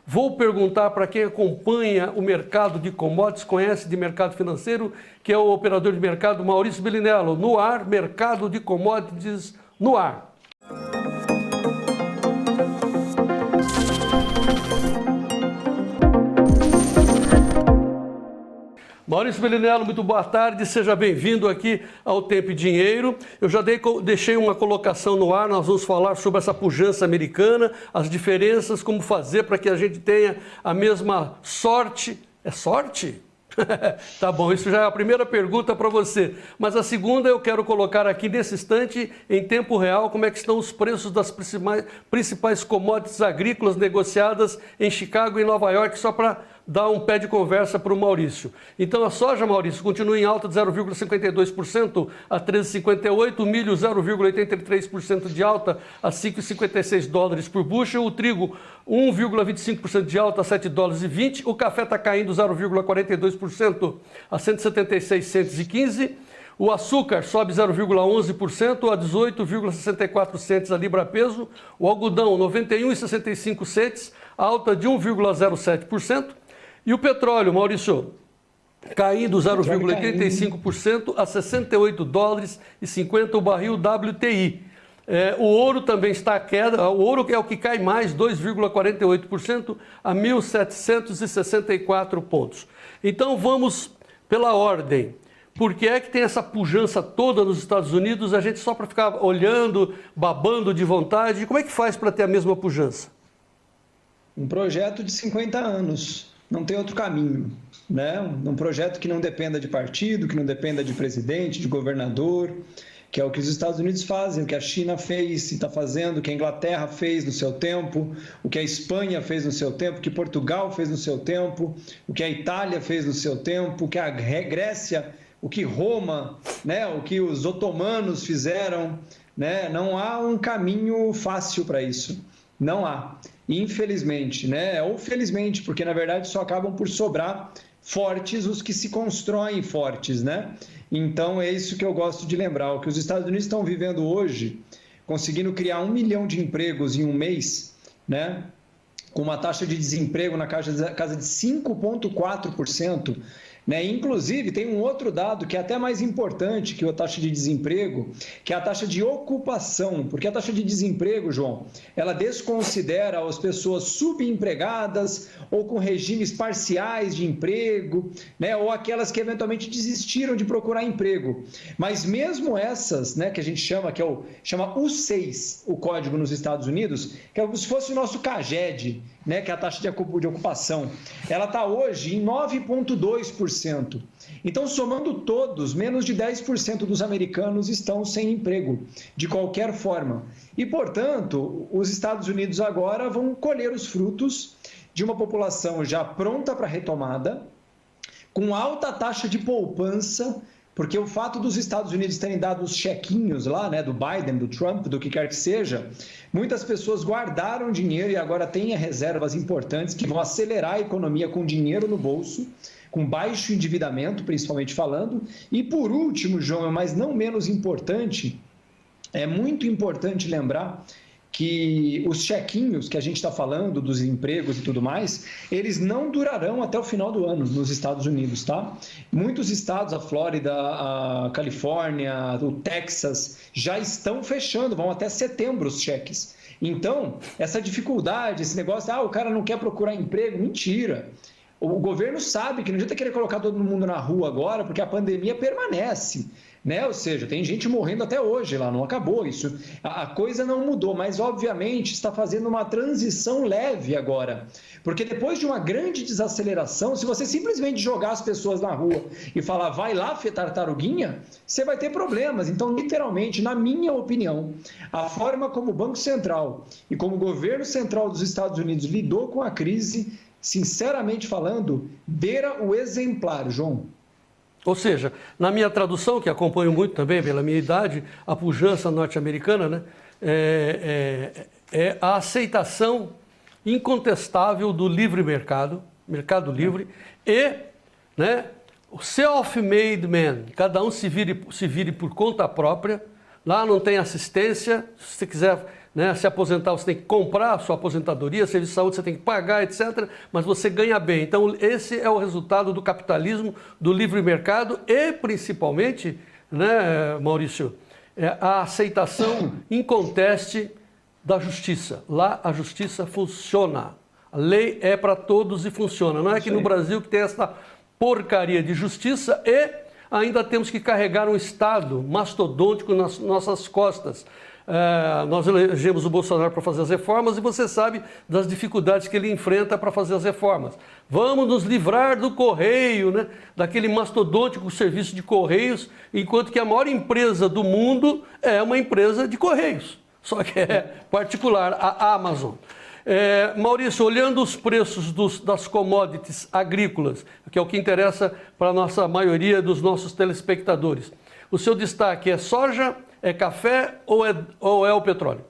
Vou perguntar para quem acompanha o mercado de commodities, conhece de mercado financeiro, que é o operador de mercado Maurício Bellinello. No ar, mercado de commodities no ar. Maurício Bellinello, muito boa tarde, seja bem-vindo aqui ao Tempo e Dinheiro. Eu já deixei uma colocação no ar, nós vamos falar sobre essa pujança americana, as diferenças, como fazer para que a gente tenha a mesma sorte. É sorte? Tá bom, isso já é a primeira pergunta para você. Mas a segunda eu quero colocar aqui nesse instante, em tempo real, como é que estão os preços das principais commodities agrícolas negociadas em Chicago e Nova York, só para dar um pé de conversa para o Maurício. Então a soja, Maurício, continua em alta de 0,52% a 13,58, o milho 0,83% de alta a 5,56 dólares por bushel, o trigo 1,25% de alta a 7 dólares e 20, o café está caindo 0,42% a 176,15, o açúcar sobe 0,11% a 18,64 centes a libra-peso, o algodão 91,65 centes, alta de 1,07%, e o petróleo, Maurício, caindo 0,85% a 68 dólares e 50 o barril WTI. O ouro também está à queda, o ouro é o que cai mais, 2,48% a 1.764 pontos. Então vamos pela ordem. Por que é que tem essa pujança toda nos Estados Unidos, a gente só para ficar olhando, babando de vontade? Como é que faz para ter a mesma pujança? Um projeto de 50 anos, não tem outro caminho, né? Um projeto que não dependa de partido, que não dependa de presidente, de governador, que é o que os Estados Unidos fazem, o que a China fez e está fazendo, o que a Inglaterra fez no seu tempo, o que a Espanha fez no seu tempo, o que Portugal fez no seu tempo, o que a Itália fez no seu tempo, o que a Grécia, o que Roma, né? O que os otomanos fizeram, né? Não há um caminho fácil para isso, não há. Infelizmente, né? Ou felizmente, porque na verdade só acabam por sobrar fortes os que se constroem fortes, né? Então é isso que eu gosto de lembrar. O que os Estados Unidos estão vivendo hoje, conseguindo criar 1 milhão de empregos em um mês, né? Com uma taxa de desemprego na casa de 5,4%. Né? Inclusive, tem um outro dado que é até mais importante que a taxa de desemprego, que é a taxa de ocupação, porque a taxa de desemprego, João, ela desconsidera as pessoas subempregadas ou com regimes parciais de emprego, né? Ou aquelas que eventualmente desistiram de procurar emprego. Mas mesmo essas, né, que a gente chama, chama U6, o código nos Estados Unidos, que é como se fosse o nosso CAGED, né, que é a taxa de ocupação, ela está hoje em 9,2%. Então, somando todos, menos de 10% dos americanos estão sem emprego, de qualquer forma. E, portanto, os Estados Unidos agora vão colher os frutos de uma população já pronta para retomada, com alta taxa de poupança, porque o fato dos Estados Unidos terem dado os chequinhos lá, né, do Biden, do Trump, do que quer que seja, muitas pessoas guardaram dinheiro e agora têm reservas importantes que vão acelerar a economia com dinheiro no bolso, com baixo endividamento, principalmente falando. E por último, João, mas não menos importante, é muito importante lembrar que os chequinhos que a gente está falando, dos empregos e tudo mais, eles não durarão até o final do ano nos Estados Unidos, tá? Muitos estados, a Flórida, a Califórnia, o Texas, já estão fechando, vão até setembro os cheques. Então, essa dificuldade, esse negócio, o cara não quer procurar emprego, mentira. O governo sabe que não adianta querer colocar todo mundo na rua agora, porque a pandemia permanece, né? Ou seja, tem gente morrendo até hoje lá, não acabou isso. A coisa não mudou, mas obviamente está fazendo uma transição leve agora. Porque depois de uma grande desaceleração, se você simplesmente jogar as pessoas na rua e falar, vai lá, tartaruguinha, você vai ter problemas. Então, literalmente, na minha opinião, a forma como o Banco Central e como o governo central dos Estados Unidos lidou com a crise, sinceramente falando, beira o exemplar, João. Ou seja, na minha tradução, que acompanho muito também pela minha idade, a pujança norte-americana, né, é a aceitação incontestável do livre mercado livre, e, né, o self-made man, cada um se vire por conta própria, lá não tem assistência, se você quiser né? Se aposentar, você tem que comprar a sua aposentadoria, serviço de saúde você tem que pagar, etc. Mas você ganha bem. Então, esse é o resultado do capitalismo, do livre mercado e, principalmente, né, Maurício, a aceitação inconteste da justiça. Lá a justiça funciona. A lei é para todos e funciona. Não é que no Brasil que tem essa porcaria de justiça e ainda temos que carregar um Estado mastodôntico nas nossas costas. Nós elegemos o Bolsonaro para fazer as reformas e você sabe das dificuldades que ele enfrenta para fazer as reformas. Vamos nos livrar do correio, né? Daquele mastodôntico serviço de correios, enquanto que a maior empresa do mundo é uma empresa de correios, só que é particular, a Amazon. Maurício, olhando os preços das commodities agrícolas, que é o que interessa para a nossa maioria dos nossos telespectadores, o seu destaque é soja, é café ou é o petróleo?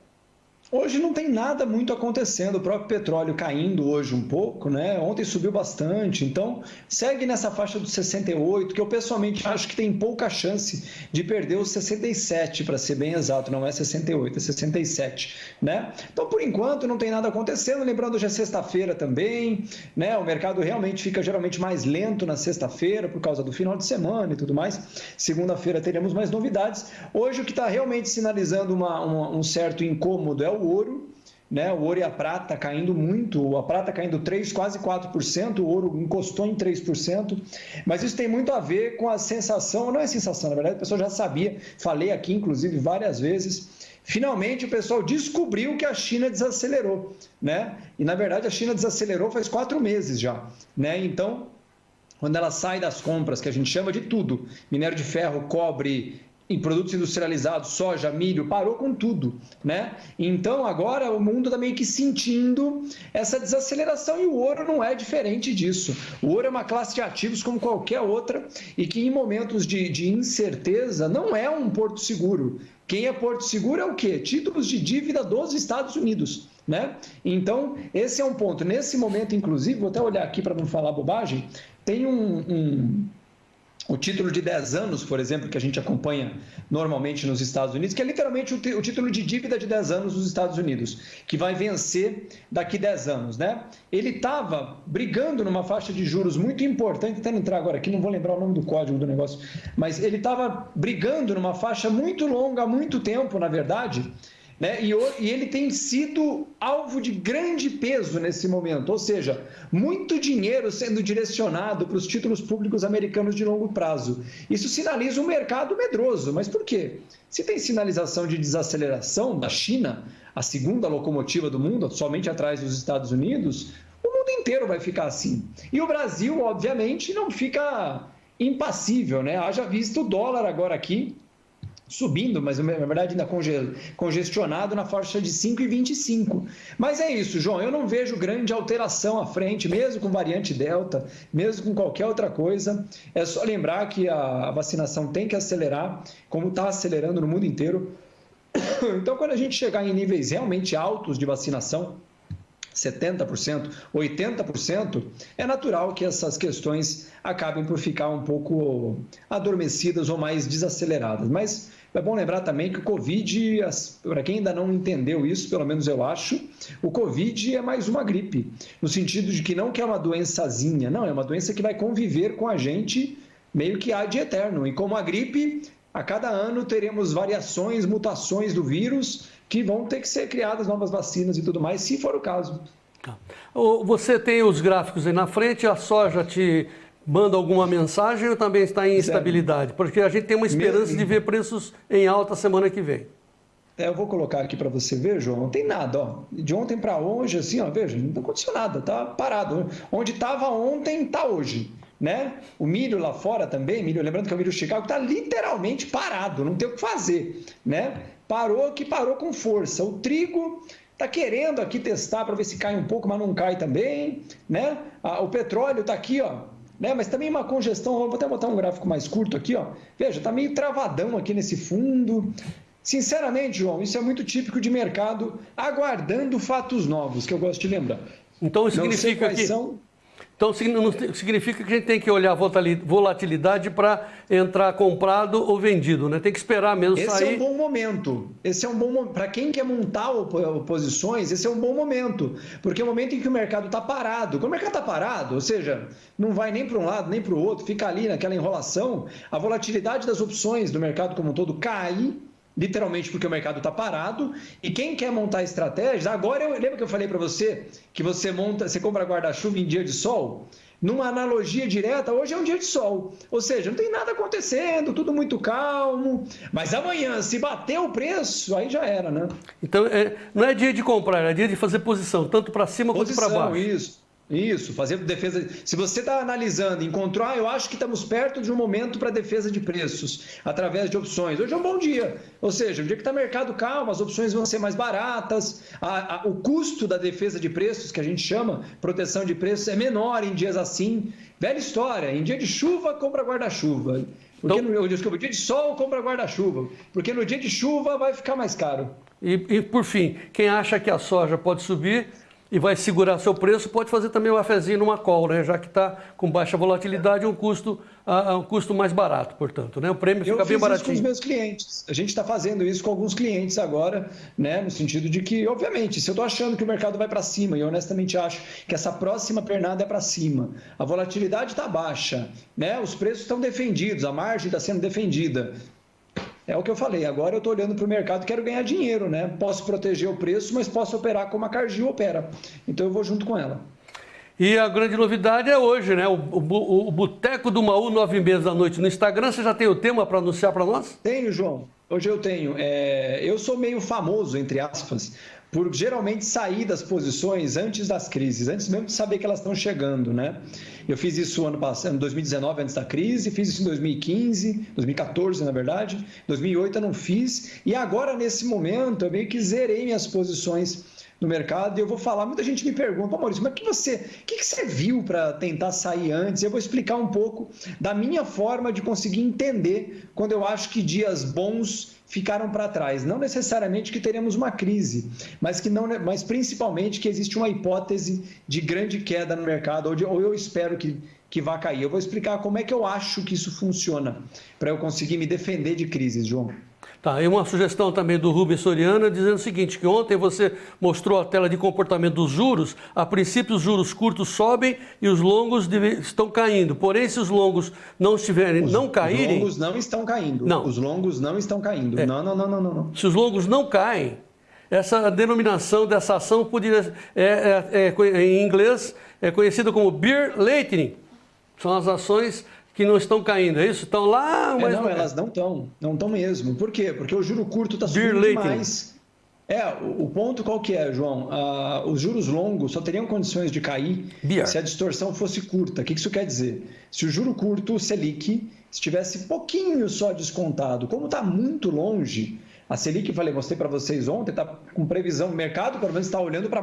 Hoje não tem nada muito acontecendo, o próprio petróleo caindo hoje um pouco, né? Ontem subiu bastante, então segue nessa faixa dos 68, que eu pessoalmente acho que tem pouca chance de perder os 67, para ser bem exato, não é 68, é 67, né? Então, por enquanto, não tem nada acontecendo, lembrando, hoje é sexta-feira também, né? O mercado realmente fica geralmente mais lento na sexta-feira, por causa do final de semana e tudo mais. Segunda-feira teremos mais novidades. Hoje o que está realmente sinalizando um certo incômodo é o ouro, né? O ouro e a prata caindo muito, a prata caindo 3%, quase 4%, o ouro encostou em 3%, mas isso tem muito a ver com a sensação, não é sensação, na verdade, a pessoa já sabia, falei aqui inclusive várias vezes, finalmente o pessoal descobriu que a China desacelerou, né? E na verdade a China desacelerou faz 4 meses já, né? Então, quando ela sai das compras, que a gente chama de tudo, minério de ferro, cobre, em produtos industrializados, soja, milho, parou com tudo, né? Então agora o mundo está meio que sentindo essa desaceleração e o ouro não é diferente disso. O ouro é uma classe de ativos como qualquer outra e que em momentos de incerteza não é um porto seguro. Quem é porto seguro é o quê? Títulos de dívida dos Estados Unidos, né? Então esse é um ponto. Nesse momento, inclusive, vou até olhar aqui para não falar bobagem, tem o título de 10 anos, por exemplo, que a gente acompanha normalmente nos Estados Unidos, que é literalmente o título de dívida de 10 anos dos Estados Unidos, que vai vencer daqui 10 anos, né? Ele estava brigando numa faixa de juros muito importante, tentando entrar agora aqui, não vou lembrar o nome do código do negócio, mas ele estava brigando numa faixa muito longa, há muito tempo, na verdade, né? E ele tem sido alvo de grande peso nesse momento, ou seja, muito dinheiro sendo direcionado para os títulos públicos americanos de longo prazo. Isso sinaliza um mercado medroso, mas por quê? Se tem sinalização de desaceleração da China, a segunda locomotiva do mundo, somente atrás dos Estados Unidos, o mundo inteiro vai ficar assim. E o Brasil, obviamente, não fica impassível, né? Haja visto o dólar agora aqui, subindo, mas na verdade ainda congestionado na faixa de 5,25. Mas é isso, João, eu não vejo grande alteração à frente, mesmo com variante Delta, mesmo com qualquer outra coisa. É só lembrar que a vacinação tem que acelerar, como está acelerando no mundo inteiro. Então, quando a gente chegar em níveis realmente altos de vacinação, 70%, 80%, é natural que essas questões acabem por ficar um pouco adormecidas ou mais desaceleradas. Mas é bom lembrar também que o Covid, para quem ainda não entendeu isso, pelo menos eu acho, o Covid é mais uma gripe, no sentido de que não é uma doençazinha, não, é uma doença que vai conviver com a gente meio que ad eterno. E como a gripe, a cada ano teremos variações, mutações do vírus, que vão ter que ser criadas novas vacinas e tudo mais, se for o caso. Você tem os gráficos aí na frente, a soja te manda alguma mensagem ou também está em instabilidade? Porque a gente tem uma esperança de ver preços em alta semana que vem. Eu vou colocar aqui para você ver, João, não tem nada, ó. De ontem para hoje, assim, ó, veja, não aconteceu nada, tá parado. Onde estava ontem, está hoje, né? O milho lá fora também, lembrando que é o milho Chicago, está literalmente parado, não tem o que fazer, né? Parou com força. O trigo está querendo aqui testar para ver se cai um pouco, mas não cai também, né? O petróleo está aqui, ó, né? Mas também uma congestão, vou até botar um gráfico mais curto aqui, ó. Veja, está meio travadão aqui nesse fundo. Sinceramente, João, isso é muito típico de mercado aguardando fatos novos, que eu gosto de lembrar. Então significa que Então, não significa que a gente tem que olhar a volatilidade para entrar comprado ou vendido, né? Tem que esperar mesmo sair. Esse é um bom momento. Esse é um bom momento. Para quem quer montar posições, esse é um bom momento. Porque é o momento em que o mercado está parado. Quando o mercado está parado, ou seja, não vai nem para um lado nem para o outro, fica ali naquela enrolação, a volatilidade das opções do mercado como um todo cai, literalmente porque o mercado está parado, e quem quer montar estratégias, agora lembra que eu falei para você que você compra guarda-chuva em dia de sol? Numa analogia direta, hoje é um dia de sol, ou seja, não tem nada acontecendo, tudo muito calmo, mas amanhã, se bater o preço, aí já era, né? Então, não é dia de comprar, é dia de fazer posição, tanto para cima quanto para baixo. Isso, fazer defesa. Se você está analisando, encontrou, eu acho que estamos perto de um momento para defesa de preços, através de opções. Hoje é um bom dia, ou seja, o dia que está mercado calmo, as opções vão ser mais baratas, o custo da defesa de preços, que a gente chama proteção de preços, é menor em dias assim. Velha história, em dia de chuva, compra guarda-chuva. Desculpa, dia de sol, compra guarda-chuva, porque no dia de chuva vai ficar mais caro. E por fim, quem acha que a soja pode subir e vai segurar seu preço, pode fazer também um cafezinho numa call, né? Já que está com baixa volatilidade, um custo mais barato, portanto, né? O prêmio fica bem baratinho. Eu fiz isso com os meus clientes. A gente está fazendo isso com alguns clientes agora, né? No sentido de que, obviamente, se eu estou achando que o mercado vai para cima, e eu honestamente acho que essa próxima pernada é para cima, a volatilidade está baixa, né? Os preços estão defendidos, a margem está sendo defendida. É o que eu falei, agora eu estou olhando para o mercado e quero ganhar dinheiro, né? Posso proteger o preço, mas posso operar como a Cargill opera. Então eu vou junto com ela. E a grande novidade é hoje, né? O Boteco do Maú, 9h30 da noite no Instagram. Você já tem o tema para anunciar para nós? Tenho, João. Hoje eu tenho. Eu sou meio famoso, entre aspas, por geralmente sair das posições antes das crises, antes mesmo de saber que elas estão chegando, né? Eu fiz isso ano passado, em 2019, antes da crise, fiz isso em 2015, 2014, na verdade, 2008 eu não fiz, e agora, nesse momento, eu meio que zerei minhas posições no mercado, e eu vou falar, muita gente me pergunta, Maurício, mas o que você viu para tentar sair antes? Eu vou explicar um pouco da minha forma de conseguir entender quando eu acho que dias bons ficaram para trás. Não necessariamente que teremos uma crise, mas principalmente que existe uma hipótese de grande queda no mercado, ou eu espero que vá cair. Eu vou explicar como é que eu acho que isso funciona, para eu conseguir me defender de crises, João. Tá, e uma sugestão também do Rubens Soriano dizendo o seguinte, que ontem você mostrou a tela de comportamento dos juros, a princípio os juros curtos sobem e os longos estão caindo, porém se os longos não caírem... Os longos não estão caindo, não. Os longos não estão caindo, não. Se os longos não caem, essa denominação dessa ação poderia, em inglês é conhecida como bear lightning, são as ações que não estão caindo, é isso? Estão lá, mas elas não estão mesmo. Por quê? Porque o juro curto está subindo demais. O ponto qual que é, João? Os juros longos só teriam condições de cair se a distorção fosse curta. O que isso quer dizer? Se o juro curto, o Selic, estivesse pouquinho só descontado, como está muito longe, a Selic, mostrei para vocês ontem, está com previsão, o mercado pelo menos está olhando para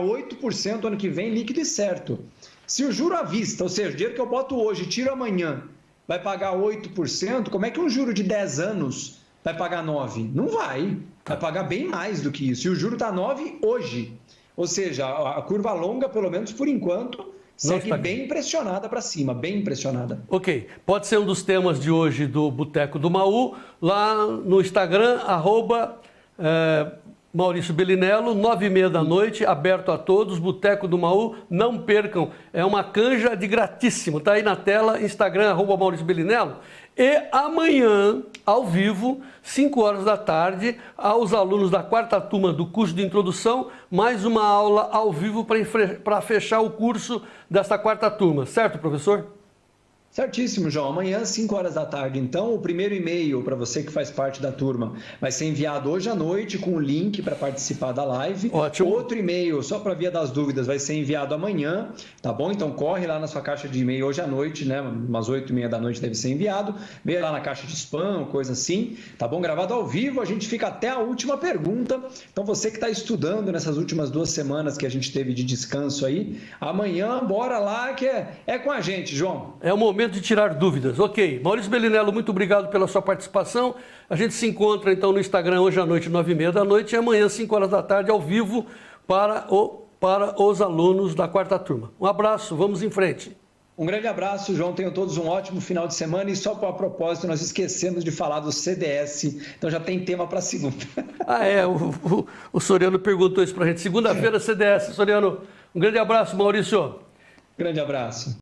8% ano que vem, líquido e certo. Se o juro à vista, ou seja, o dinheiro que eu boto hoje e tiro amanhã, vai pagar 8%, como é que um juro de 10 anos vai pagar 9%? Não vai. Vai pagar bem mais do que isso. E o juro está 9% hoje. Ou seja, a curva longa, pelo menos por enquanto, segue bem pressionada para cima, bem pressionada. Ok. Pode ser um dos temas de hoje do Boteco do Maú, lá no Instagram, Maurício Bellinello, 9h30 da noite, aberto a todos, Boteco do Maú, não percam, é uma canja de gratíssimo, tá aí na tela, Instagram, @Maurício Bellinello, e amanhã, ao vivo, 5 horas da tarde, aos alunos da 4ª turma do curso de introdução, mais uma aula ao vivo para fechar o curso desta 4ª turma, certo, professor? Certíssimo, João. Amanhã, 5 horas da tarde, então, o primeiro e-mail para você que faz parte da turma vai ser enviado hoje à noite com o link para participar da live. Ótimo. Outro e-mail, só para via das dúvidas, vai ser enviado amanhã, tá bom? Então, corre lá na sua caixa de e-mail hoje à noite, né? Umas 8h30 da noite deve ser enviado. Vê lá na caixa de spam, coisa assim, tá bom? Gravado ao vivo, a gente fica até a última pergunta. Então, você que está estudando nessas últimas 2 semanas que a gente teve de descanso aí, amanhã, bora lá que é com a gente, João. É o momento de tirar dúvidas. Ok. Maurício Bellinello, muito obrigado pela sua participação. A gente se encontra então no Instagram hoje à noite, 9h30 da noite, e amanhã, 5 horas da tarde, ao vivo, para o para os alunos da quarta turma. Um abraço, vamos em frente. Um grande abraço, João. Tenham todos um ótimo final de semana. E só a propósito, nós esquecemos de falar do CDS, então já tem tema para segunda. O Soriano perguntou isso para a gente. Segunda-feira, CDS. Soriano, um grande abraço, Maurício. Grande abraço.